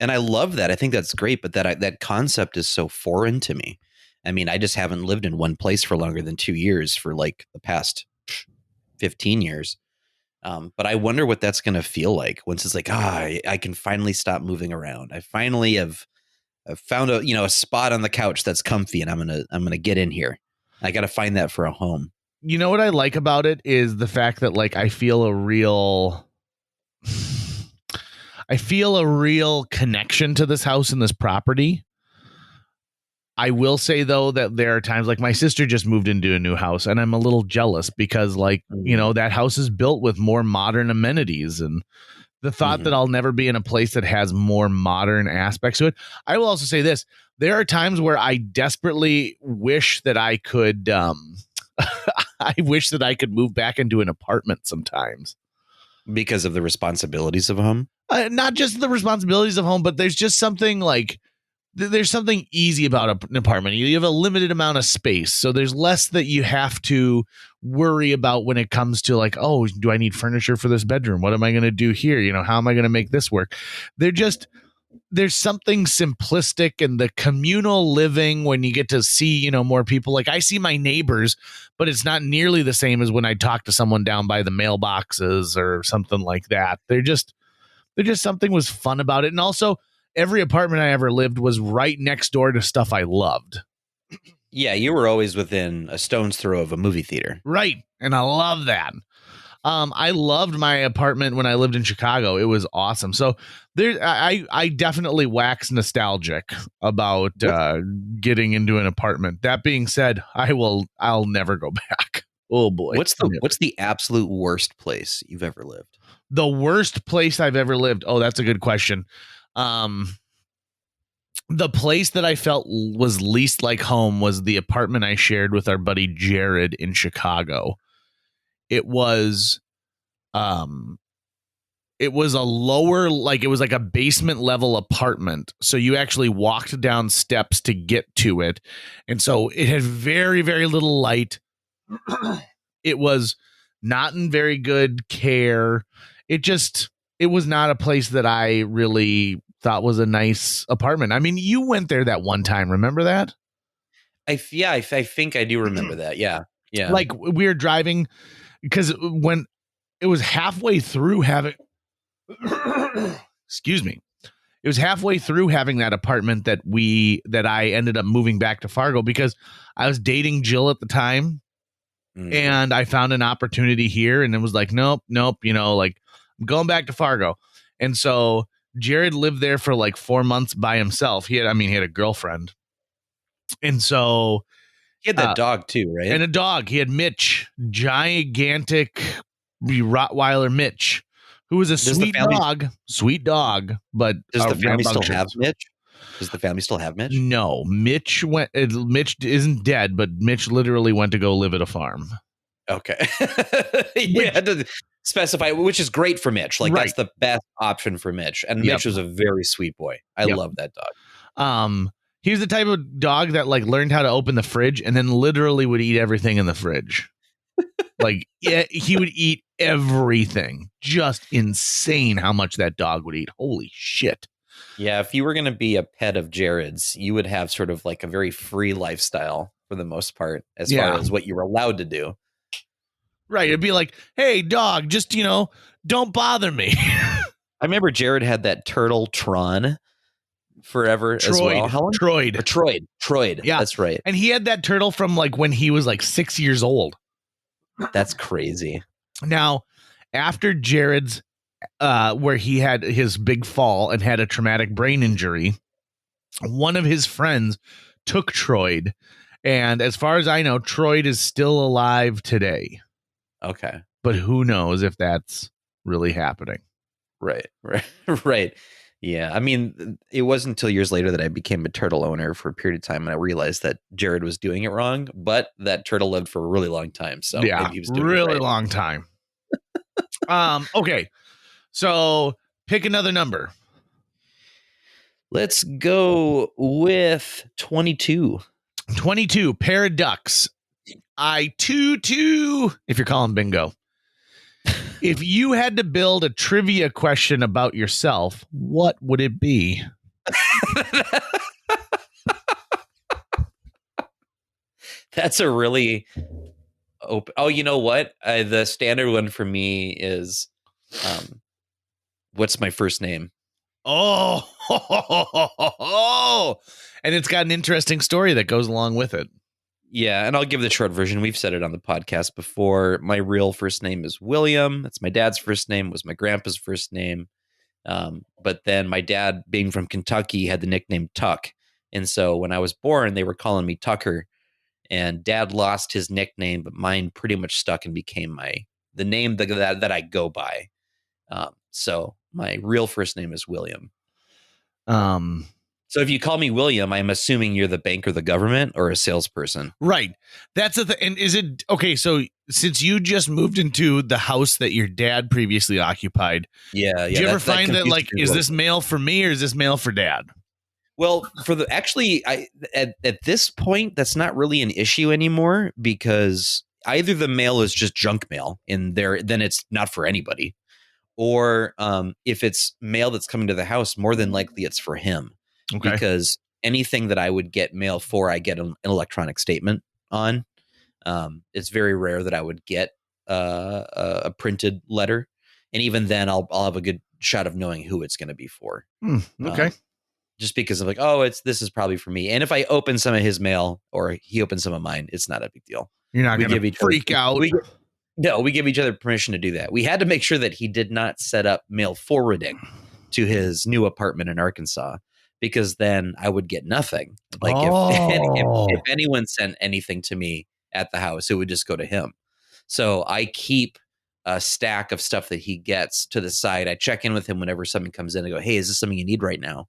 And I love that. I think that's great. But that concept is so foreign to me. I mean, I just haven't lived in one place for longer than 2 years for like the past 15 years. But I wonder what that's going to feel like once it's like, I can finally stop moving around. I finally have found a spot on the couch that's comfy, and I'm going to get in here. I got to find that for a home. You know what I like about it is the fact that like I feel a real connection to this house and this property. I will say though that there are times like my sister just moved into a new house and I'm a little jealous because like, that house is built with more modern amenities, and the thought that I'll never be in a place that has more modern aspects to it. I will also say this. There are times where I desperately wish that I could I wish that I could move back into an apartment sometimes. Because of the responsibilities of a home? Not just the responsibilities of home, but there's just something like, there's something easy about an apartment. You have a limited amount of space. So there's less that you have to worry about when it comes to like, oh, do I need furniture for this bedroom? What am I going to do here? How am I going to make this work? There's something simplistic in the communal living when you get to see, more people. Like I see my neighbors, but it's not nearly the same as when I talk to someone down by the mailboxes or something like that. They're just something was fun about it. And also every apartment I ever lived was right next door to stuff I loved. Yeah, you were always within a stone's throw of a movie theater. Right. And I love that. I loved my apartment when I lived in Chicago. It was awesome. So I definitely wax nostalgic about getting into an apartment. That being said, I'll never go back. Oh boy. What's the absolute worst place you've ever lived? The worst place I've ever lived. Oh, that's a good question. The place that I felt was least like home was the apartment I shared with our buddy Jared in Chicago. It was a lower, like it was like a basement level apartment. So you actually walked down steps to get to it. And so it had very, very little light. It was not in very good care. It was not a place that I really thought was a nice apartment. I mean, you went there that one time. Remember that? I think I do remember that. Yeah. Yeah. Like we were driving because when it was halfway through having, excuse me, it was halfway through having that apartment that I ended up moving back to Fargo because I was dating Jill at the time. And I found an opportunity here and it was like, nope, like I'm going back to Fargo. And so Jared lived there for like 4 months by himself. He had a girlfriend. And so he had that dog too, right? And a dog. He had Mitch, gigantic Rottweiler Mitch, who was a sweet dog. But does the family still have Mitch? Does the family still have Mitch? No, Mitch isn't dead, but Mitch literally went to go live at a farm. Okay. You had to specify, which is great for Mitch. Like that's the best option for Mitch. And Mitch was a very sweet boy. I love that dog. He was the type of dog that like learned how to open the fridge and then literally would eat everything in the fridge. Like he would eat everything. Just insane how much that dog would eat. Holy shit. Yeah, if you were going to be a pet of Jared's, you would have sort of like a very free lifestyle for the most part, as far as what you were allowed to do. Right. It'd be like, hey, dog, just, don't bother me. I remember Jared had that turtle Tron forever as well. Troyd. Yeah, that's right. And he had that turtle from like when he was like 6 years old. That's crazy. Now, after Jared's where he had his big fall and had a traumatic brain injury, one of his friends took Troyd. And as far as I know, Troyd is still alive today. Okay. But who knows if that's really happening. Right. Yeah. I mean, it wasn't until years later that I became a turtle owner for a period of time and I realized that Jared was doing it wrong, but that turtle lived for a really long time. So yeah, maybe he was doing really long time. Okay. So pick another number. Let's go with 22. 22, pair of ducks. If you're calling bingo. If you had to build a trivia question about yourself, what would it be? That's a really open. Oh, you know what? The standard one for me is, what's my first name? Oh, and it's got an interesting story that goes along with it. Yeah, and I'll give the short version. We've said it on the podcast before. My real first name is William. That's my dad's first name, was my grandpa's first name. But then my dad, being from Kentucky, had the nickname Tuck. And so when I was born, they were calling me Tucker. And dad lost his nickname, but mine pretty much stuck and became the name that I go by. So my real first name is William. So if you call me William, I'm assuming you're the bank or the government or a salesperson. Right. That's the thing. And is it okay? So since you just moved into the house that your dad previously occupied. Yeah. Do you ever find that like, is this mail for me or is this mail for dad? Well, at this point, that's not really an issue anymore because either the mail is just junk mail in there, then it's not for anybody. Or if it's mail that's coming to the house, more than likely it's for him. Okay. Because anything that I would get mail for, I get an electronic statement on. It's very rare that I would get a printed letter. And even then, I'll have a good shot of knowing who it's going to be for. Okay. Just because of like, this is probably for me. And if I open some of his mail or he opens some of mine, it's not a big deal. You're not going to freak out. No, we give each other permission to do that. We had to make sure that he did not set up mail forwarding to his new apartment in Arkansas, because then I would get nothing. Like if anyone sent anything to me at the house, it would just go to him. So I keep a stack of stuff that he gets to the side. I check in with him whenever something comes in. I go, hey, is this something you need right now?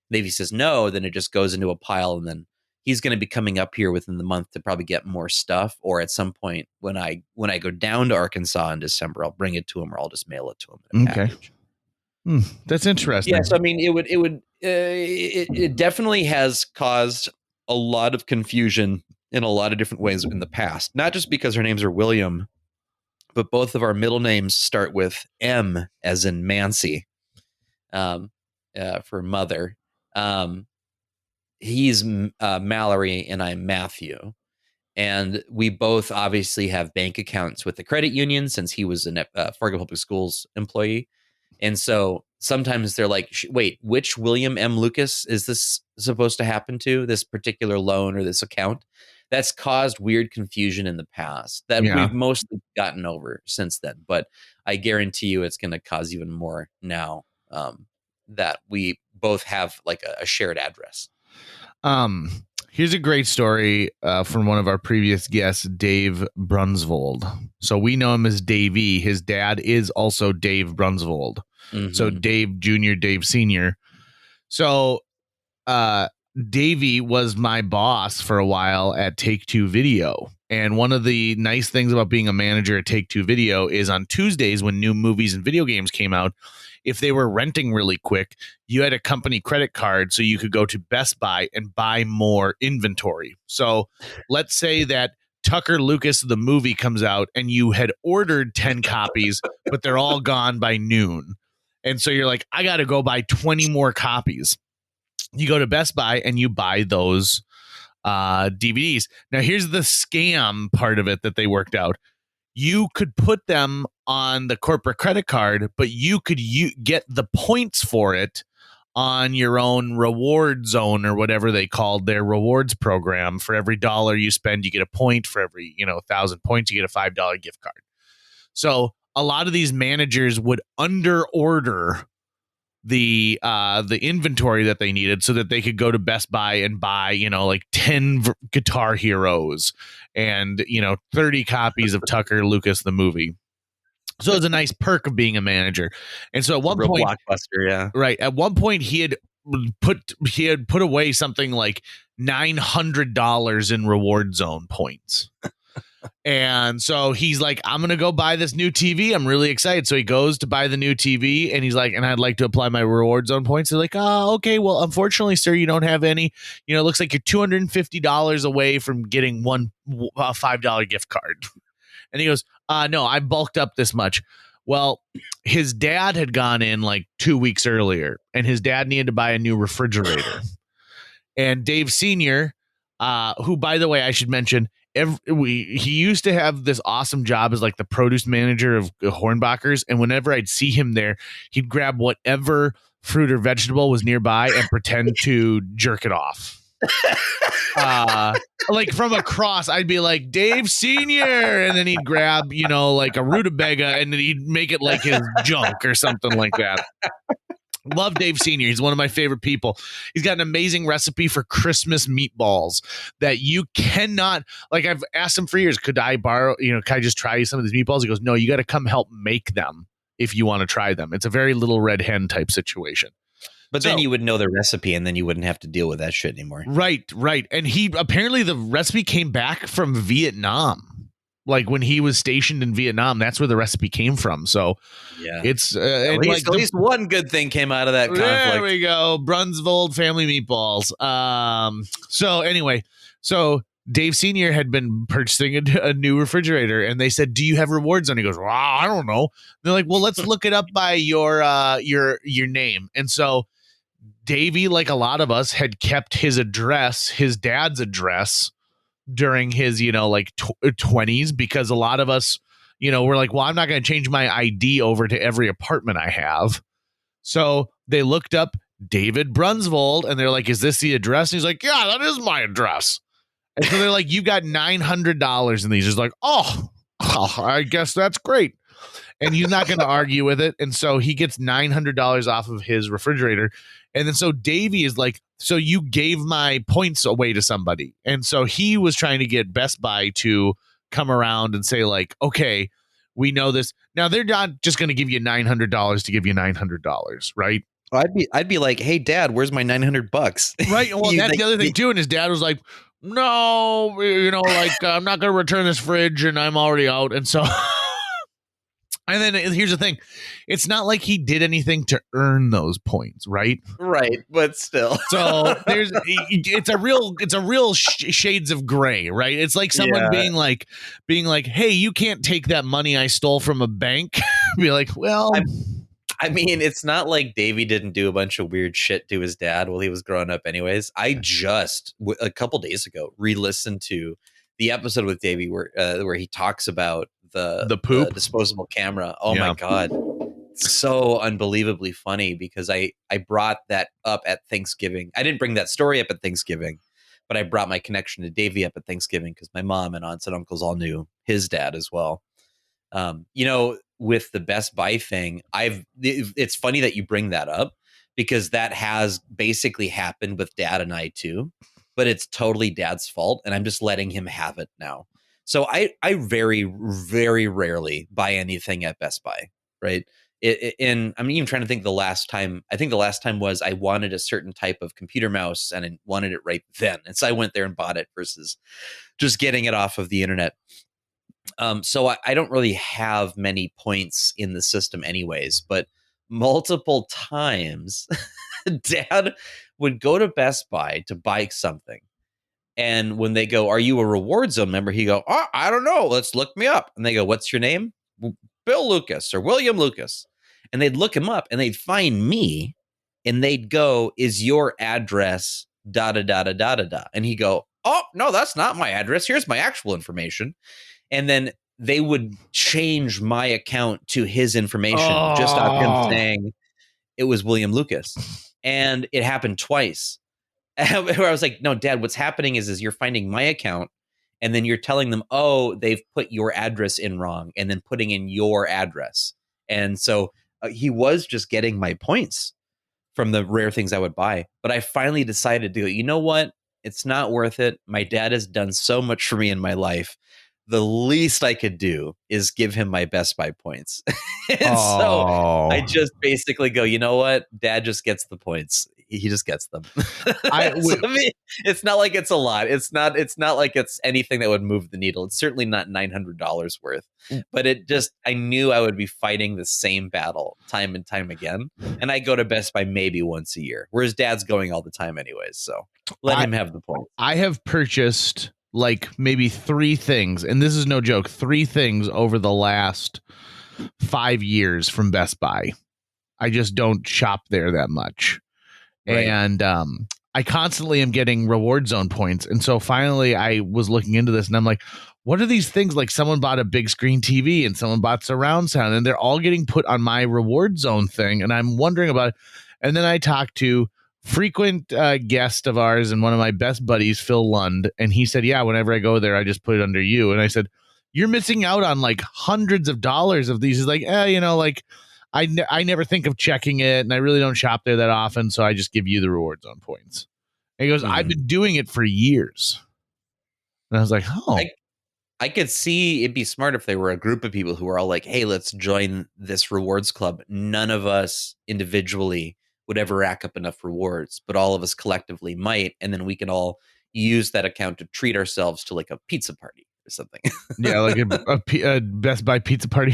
And if he says no, then it just goes into a pile, and then he's going to be coming up here within the month to probably get more stuff. Or at some point when I go down to Arkansas in December, I'll bring it to him, or I'll just mail it to him in a package. That's interesting. Yes, I mean it definitely has caused a lot of confusion in a lot of different ways in the past. Not just because our names are William, but both of our middle names start with M, as in Mancy, for mother. He's Mallory and I'm Matthew. And we both obviously have bank accounts with the credit union, since he was a Fargo Public Schools employee. And so sometimes they're like, wait, which William M. Lucas is this supposed to happen to, this particular loan or this account? That's caused weird confusion in the past that we've mostly gotten over since then. But I guarantee you it's going to cause even more now that we both have like a shared address. Here's a great story from one of our previous guests, Dave Brunsvold. So we know him as Davey. His dad is also Dave Brunsvold. Mm-hmm. So Dave Jr., Dave Sr. So Davey was my boss for a while at Take-Two Video. And one of the nice things about being a manager at Take-Two Video is on Tuesdays, when new movies and video games came out, if they were renting really quick, you had a company credit card, so you could go to Best Buy and buy more inventory. So let's say that Tucker Lucas, the movie, comes out and you had ordered 10 copies, but they're all gone by noon. And so you're like, I got to go buy 20 more copies. You go to Best Buy and you buy those DVDs. Now, here's the scam part of it that they worked out. You could put them on the corporate credit card, but you could get the points for it on your own reward zone, or whatever they called their rewards program. For every $1 you spend, you get a point. For every 1,000 points, you get a $5 gift card. So a lot of these managers would under order the inventory that they needed, so that they could go to Best Buy and buy, like 10 Guitar Heroes and, 30 copies of Tucker Lucas, the movie. So it's a nice perk of being a manager. And so at one point, blockbuster, yeah. Right. At one point he had put away something like $900 in reward zone points. And so he's like, I'm going to go buy this new TV. I'm really excited. So he goes to buy the new TV, and he's like, and I'd like to apply my reward zone points. They're like, oh, okay. Well, unfortunately, sir, you don't have any. It looks like you're $250 away from getting one $5 gift card. And he goes, no, I bulked up this much. Well, his dad had gone in like 2 weeks earlier, and his dad needed to buy a new refrigerator. And Dave Sr., who, by the way, I should mention, he used to have this awesome job as like the produce manager of Hornbachers. And whenever I'd see him there, he'd grab whatever fruit or vegetable was nearby and pretend to jerk it off. Like from across, I'd be like, Dave Sr. And then he'd grab, like a rutabaga, and then he'd make it like his junk or something like that. Love Dave Sr. He's one of my favorite people. He's got an amazing recipe for Christmas meatballs that you cannot, like, I've asked him for years, could I borrow, can I just try some of these meatballs? He goes, no, you got to come help make them if you want to try them. It's a very Little Red Hen type situation. But then you would know the recipe, and then you wouldn't have to deal with that shit anymore. Right. And apparently the recipe came back from Vietnam. Like when he was stationed in Vietnam, that's where the recipe came from. So yeah, it's at least one good thing came out of that conflict. There we go. Brunsvold family meatballs. So anyway, Dave Sr. had been purchasing a new refrigerator, and they said, do you have rewards? And he goes, well, I don't know. They're like, well, let's look it up by your name. And so Davey, like a lot of us, had kept his address, his dad's address, during his 20s, because a lot of us we're like, well, I'm not going to change my ID over to every apartment I have. So they looked up David Brunsvold, and they're like, is this the address? And he's like, yeah, that is my address. And so they're like, you got $900 in these. It's like, oh, Oh, I guess that's great. And he's not going to argue with it. And so he gets $900 off of his refrigerator. And then so Davey is like, so you gave my points away to somebody. And so he was trying to get Best Buy to come around and say like, okay, we know this. Now they're not just going to give you $900 to give you $900, right? I'd be like, hey, Dad, where's my $900? Right. Well, that's the other thing too. And his dad was like, no, like I'm not going to return this fridge and I'm already out. And so, and then here's the thing. It's not like he did anything to earn those points, right? Right. But still. So it's a real shades of gray, right? It's like someone being like, hey, you can't take that money I stole from a bank. Be like, well, I mean, it's not like Davey didn't do a bunch of weird shit to his dad while he was growing up anyways. I just, a couple days ago, re-listened to the episode with Davey where he talks about the poop, the disposable camera. Oh my God. It's so unbelievably funny because I brought that up at Thanksgiving. I didn't bring that story up at Thanksgiving, but I brought my connection to Davey up at Thanksgiving because my mom and aunts and uncles all knew his dad as well. With the Best Buy thing, it's funny that you bring that up because that has basically happened with Dad and I too, but it's totally Dad's fault and I'm just letting him have it now. So I very, very rarely buy anything at Best Buy, right? And I'm even trying to think the last time was I wanted a certain type of computer mouse and I wanted it right then. And so I went there and bought it versus just getting it off of the internet. So I don't really have many points in the system anyways, but multiple times Dad would go to Best Buy to buy something. And when they go, are you a Reward Zone member? He go, oh, I don't know. Let's look me up. And they go, what's your name? Bill Lucas or William Lucas. And they'd look him up and they'd find me and they'd go, is your address da da da da da da da? And he'd go, oh, no, that's not my address. Here's my actual information. And then they would change my account to his information just off him saying it was William Lucas. And it happened twice. Where I was like, no, Dad, what's happening is you're finding my account and then you're telling them, oh, they've put your address in wrong and then putting in your address. And so he was just getting my points from the rare things I would buy. But I finally decided to go, you know what? It's not worth it. My dad has done so much for me in my life. The least I could do is give him my Best Buy points. And so I just basically go, you know what? Dad just gets the points. He just gets them. It's not like it's a lot. It's not like it's anything that would move the needle. It's certainly not $900 worth, but I knew I would be fighting the same battle time and time again. And I go to Best Buy maybe once a year, whereas Dad's going all the time anyways. So let him have the points. I have purchased like maybe 3 things, and this is no joke, 3 things over the last 5 years from Best Buy. I just don't shop there that much. Right. And I constantly am getting Reward Zone points. And so finally I was looking into this and I'm like, what are these things? Like someone bought a big screen TV and someone bought surround sound and they're all getting put on my Reward Zone thing. And I'm wondering about it. And then I talked to frequent guest of ours and one of my best buddies, Phil Lund. And he said, yeah, whenever I go there, I just put it under you. And I said, you're missing out on like hundreds of dollars of these. He's like, like I never think of checking it and I really don't shop there that often. So I just give you the Reward Zone points. And he goes, I've been doing it for years. And I was like, oh. I could see it'd be smart if there were a group of people who were all like, hey, let's join this rewards club. None of us individually would ever rack up enough rewards, but all of us collectively might. And then we can all use that account to treat ourselves to like a pizza party or something. Yeah, like a Best Buy pizza party.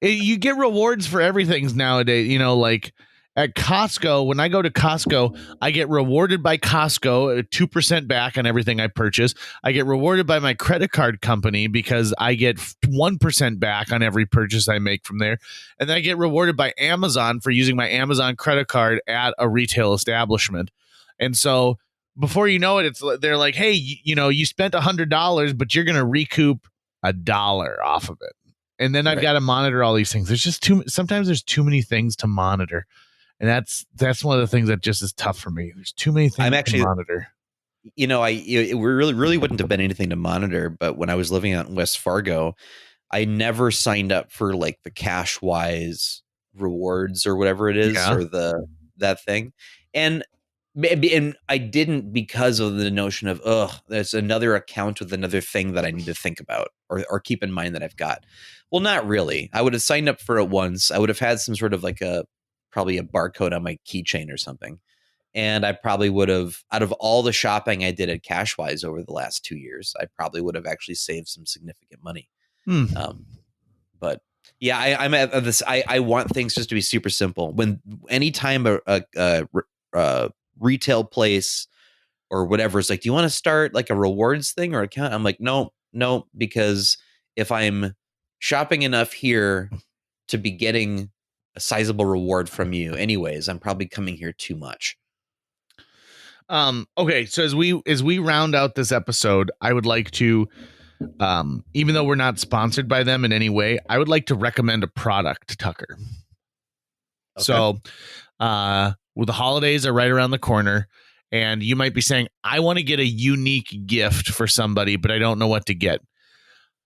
You get rewards for everything nowadays, like at Costco. When I go to Costco, I get rewarded by Costco 2% back on everything I purchase. I get rewarded by my credit card company because I get 1% back on every purchase I make from there. And then I get rewarded by Amazon for using my Amazon credit card at a retail establishment. And so before you know it, they're like, hey, you spent $100, but you're going to recoup $1 off of it. And then I've got to monitor all these things. There's just sometimes there's too many things to monitor. And that's one of the things that just is tough for me. There's too many things to monitor. we really wouldn't have been anything to monitor. But when I was living out in West Fargo, I never signed up for like the Cashwise rewards or whatever it is, or that thing. And I didn't because of the notion of, there's another account with another thing that I need to think about or keep in mind that I've got. Well, not really. I would have signed up for it once. I would have had some sort of like probably a barcode on my keychain or something. And I probably would have, out of all the shopping I did at Cashwise over the last 2 years, I probably would have actually saved some significant money. But yeah, I'm at this. I want things just to be super simple. Anytime a retail place or whatever is like, do you want to start like a rewards thing or account? I'm like, no, because if I'm shopping enough here to be getting a sizable reward from you anyways, I'm probably coming here too much. Okay, so as we round out this episode, I would like to, even though we're not sponsored by them in any way, I would like to recommend a product, Tucker. Okay. So, well, the holidays are right around the corner, and you might be saying, I want to get a unique gift for somebody, but I don't know what to get.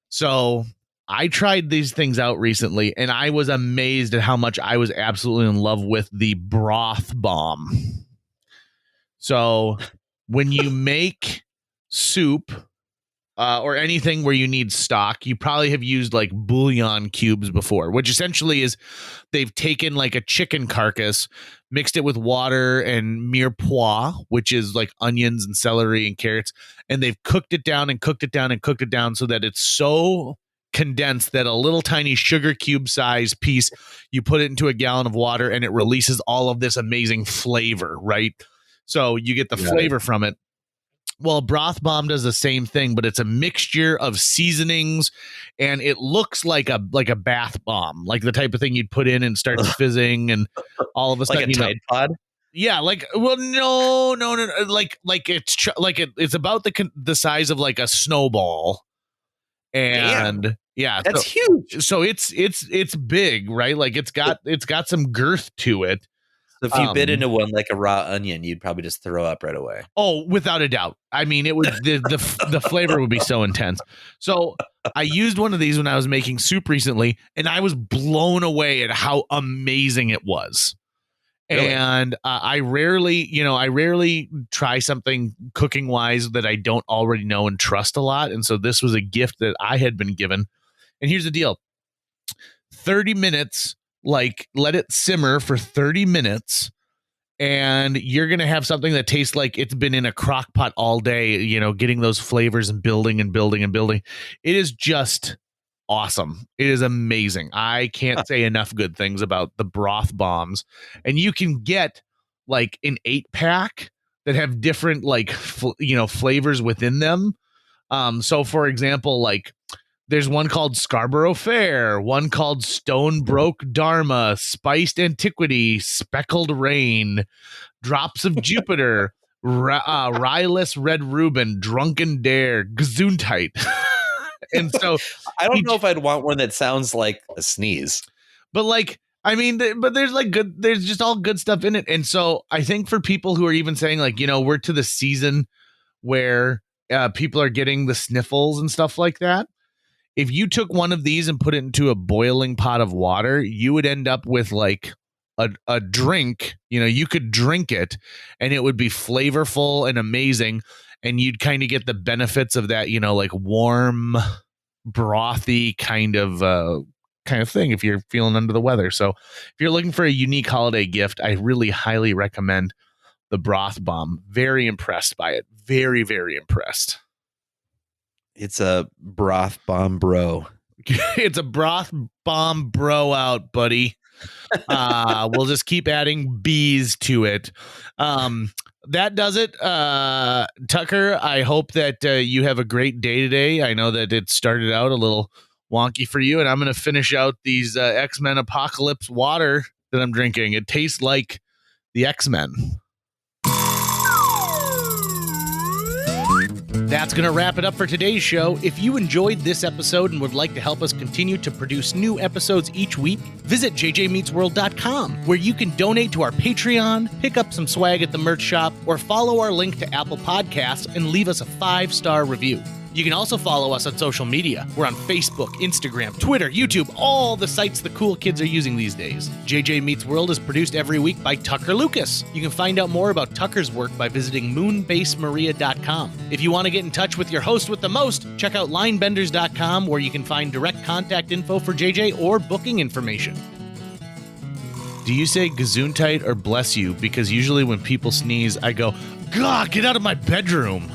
So I tried these things out recently, and I was amazed at how much I was absolutely in love with the Broth Bomb. So when you make soup or anything where you need stock, you probably have used like bouillon cubes before, which essentially is they've taken like a chicken carcass, mixed it with water and mirepoix, which is like onions and celery and carrots, and they've cooked it down and cooked it down and cooked it down so that it's so condensed that a little tiny sugar cube size piece, you put it into a gallon of water and it releases all of this amazing flavor, right? So you get the flavor from it. Well, Broth Bomb does the same thing, but it's a mixture of seasonings, and it looks like a bath bomb, like the type of thing you'd put in and start fizzing, and all of a sudden, like a Tide Pod. Yeah, like no, like it's about the size of like a snowball, and damn. Yeah, that's huge. So it's big, right? Like it's got some girth to it. So if you bit into one like a raw onion, you'd probably just throw up right away. Oh, without a doubt. I mean, it would the flavor would be so intense. So I used one of these when I was making soup recently, and I was blown away at how amazing it was. Really? And I rarely try something cooking wise that I don't already know and trust a lot. And so this was a gift that I had been given. And here's the deal: 30 minutes. Like, let it simmer for 30 minutes, and you're going to have something that tastes like it's been in a crock pot all day, getting those flavors and building and building and building. It is just awesome. It is amazing. I can't say enough good things about the Broth Bombs. And you can get like an 8-pack that have different like, flavors within them. So for example, like, there's one called Scarborough Fair, one called Stone Broke Dharma, Spiced Antiquity, Speckled Rain, Drops of Jupiter, Ryless Red Reuben, Drunken Dare, Gesundheit. And so I don't know if I'd want one that sounds like a sneeze. But like, I mean, but there's just all good stuff in it. And so I think for people who are even saying like, we're to the season where people are getting the sniffles and stuff like that. If you took one of these and put it into a boiling pot of water, you would end up with like a drink. You could drink it and it would be flavorful and amazing. And you'd kind of get the benefits of that, like warm, brothy kind of thing if you're feeling under the weather. So if you're looking for a unique holiday gift, I really highly recommend the Broth Bomb. Very impressed by it. Very, very impressed. It's a Broth Bomb bro. It's a Broth Bomb bro out, buddy. We'll just keep adding bees to it. That does it. Tucker, I hope that you have a great day today. I know that it started out a little wonky for you, and I'm going to finish out these X-Men Apocalypse water that I'm drinking. It tastes like the X-Men. That's going to wrap it up for today's show. If you enjoyed this episode and would like to help us continue to produce new episodes each week, visit jjmeetsworld.com, where you can donate to our Patreon, pick up some swag at the merch shop, or follow our link to Apple Podcasts and leave us a 5-star review. You can also follow us on social media. We're on Facebook, Instagram, Twitter, YouTube, all the sites the cool kids are using these days. JJ Meets World is produced every week by Tucker Lucas. You can find out more about Tucker's work by visiting moonbasemaria.com. If you want to get in touch with your host with the most, check out linebenders.com, where you can find direct contact info for JJ or booking information. Do you say gesundheit or bless you? Because usually when people sneeze, I go, "Gah, get out of my bedroom."